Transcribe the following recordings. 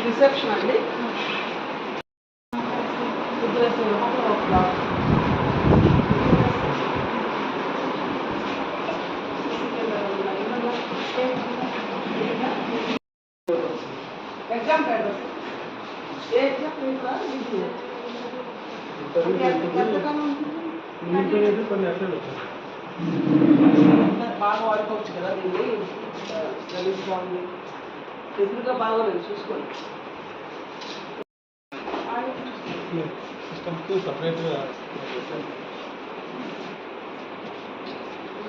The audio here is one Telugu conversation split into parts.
రిసెప్షన్ అండి. ఎగ్జామ్ కాదు, ఏ ఎగ్జామ్ బాగా వాడుకోవచ్చు కదా దీన్ని. గలీజ్గా ఉంది, ఎదురుగా బాగోలేదు చూసుకోండి.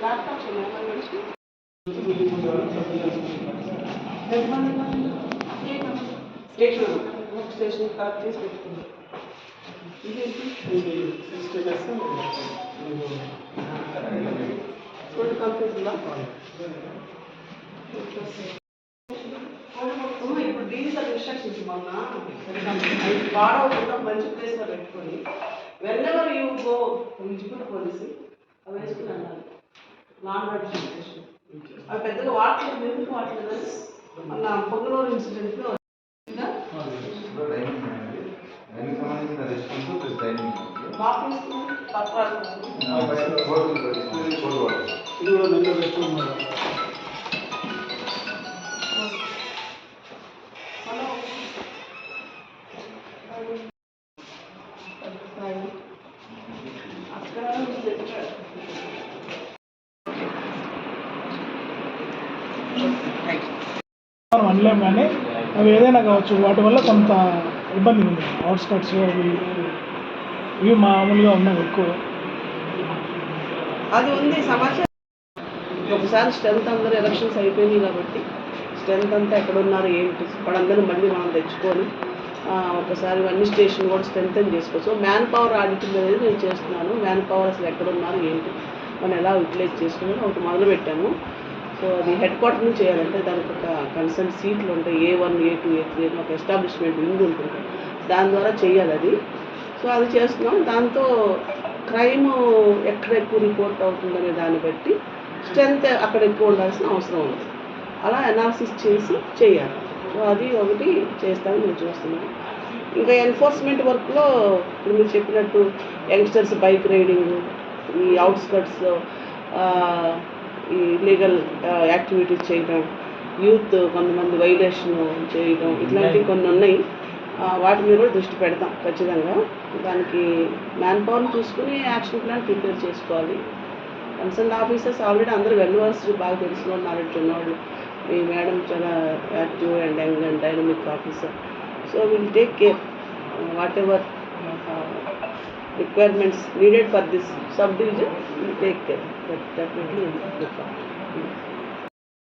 ల్యాప్టాప్స్ ఉన్నాయి స్టేషన్ స్టేషన్ కరెక్ట్ చేసి పెట్టుకుంటాం. రెండు కంప్లీట్ ఇప్పుడు డీజిల్ ఇన్స్ట్రక్షన్స్ మొన్న వాడవకుండా మంచి ప్లేస్లో పెట్టుకొని వెన్నెవర్ యూ గో విజిబుల్ పోలీసు అవి వేసుకుని అన్నారు. నాన్ నోటిఫికేషన్ అవి పెద్దగా వాడలేదు, ఎందుకు వాడలేదు అన్న పొంగనూరు ఇన్సిడెంట్లో అనలేము, కానీ అవి ఏదైనా కావచ్చు. వాటి వల్ల కొంత ఇబ్బంది ఉంది. అవుట్స్కట్స్ అవి ఇవి మామూలుగా ఉన్నాయి ఎక్కువ. అది ఉంది సమాచారం. ఒకసారి స్ట్రెంత్ అందరూ ఎలక్షన్స్ అయిపోయినాయి కాబట్టి స్ట్రెంత్ అంతా ఎక్కడున్నారు ఏంటి వాళ్ళందరూ మళ్ళీ మనం తెచ్చుకొని ఒకసారి అన్ని స్టేషన్ కూడా స్ట్రెంతన్ చేసుకోవచ్చు. మ్యాన్ పవర్ ఆడిటింగ్ అనేది నేను చేస్తున్నాను. మ్యాన్ పవర్ అసలు ఎక్కడున్నారు ఏంటి మనం ఎలా యూటిలైజ్ చేసుకుని ఒకటి మొదలు పెట్టాము. సో అది హెడ్ క్వార్టర్ నుంచి చేయాలంటే దానికి ఒక కన్సర్న్ సీట్లు ఉంటాయి, A1, A2, A3 అని ఒక ఎస్టాబ్లిష్మెంట్ వింగ్ ఉంటుంది. దాని ద్వారా చేయాలి అది. సో అది చేస్తున్నాం. దాంతో క్రైమ్ ఎక్కడ ఎక్కువ రిపోర్ట్ అవుతుందనే దాన్ని బట్టి స్ట్రెంత్ అక్కడ ఎక్కువ ఉండాల్సిన అవసరం ఉంది. అలా అనాలిసిస్ చేసి చేయాలి. సో అది ఒకటి చేస్తామని నేను చూస్తున్నాను. ఇంకా ఎన్ఫోర్స్మెంట్ వర్క్లో ఇప్పుడు మీరు చెప్పినట్టు యంగ్స్టర్స్ బైక్ రైడింగ్, ఈ అవుట్స్కట్స్లో ఈ ఇల్లీగల్ యాక్టివిటీస్ చేయడం, యూత్ కొంతమంది వైలేషన్ చేయడం, ఇట్లాంటివి కొన్ని ఉన్నాయి. వాటి మీద కూడా దృష్టి పెడతాం ఖచ్చితంగా. దానికి మ్యాన్ పవర్ని చూసుకుని యాక్షన్ ప్లాన్ ప్రిపేర్ చేసుకోవాలి. కన్సర్న్ ఆఫీసర్స్ ఆల్రెడీ అందరూ వెల్వర్స్డ్, బాగా తెలిసిన నాలెడ్జ్ ఉన్నవాళ్ళు. మీ మేడం చాలా active and young and dynamic officer. So will take care what ever requirements needed for this subdivision, will take care. That definitely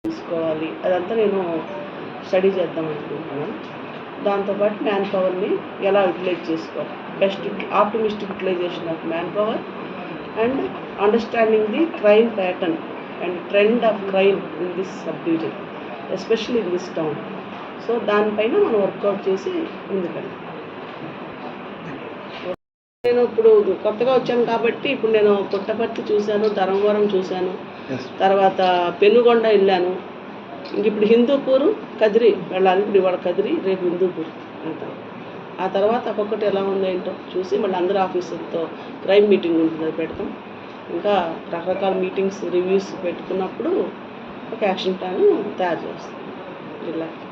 తీసుకోవాలి. అదంతా నేను స్టడీ చేద్దాం అనుకుంటున్నాను. దాంతోపాటు మ్యాన్ పవర్ని ఎలా యూటిలైజ్ చేసుకోవాలి, best optimistic utilization of man power and understanding the crime pattern and trend of crime in this subdivision, especially in this town. So దానిపైన మనం వర్కౌట్ చేసి ముందుకెళ్ళాలి. నేను ఇప్పుడు కొత్తగా వచ్చాను కాబట్టి ఇప్పుడు నేను పుట్టపర్తి చూశాను, ధర్మవరం చూశాను, తర్వాత పెనుగొండ వెళ్ళాను. ఇంక ఇప్పుడు హిందూపూర్, కదిరి వెళ్ళాలి. ఇప్పుడు ఇవాళ కదిరి, రేపు హిందూపూర్ వెళ్తాను. ఆ తర్వాత ఒక్కొక్కటి ఎలా ఉందో ఏంటో చూసి మళ్ళీ అందరు ఆఫీసర్తో క్రైమ్ మీటింగ్ ఉంటుంది, అది పెడతాం. ఇంకా రకరకాల మీటింగ్స్, రివ్యూస్ పెట్టుకున్నప్పుడు ఒక యాక్షన్ ప్లాన్ తయారు చేస్తాం జిల్లాకి.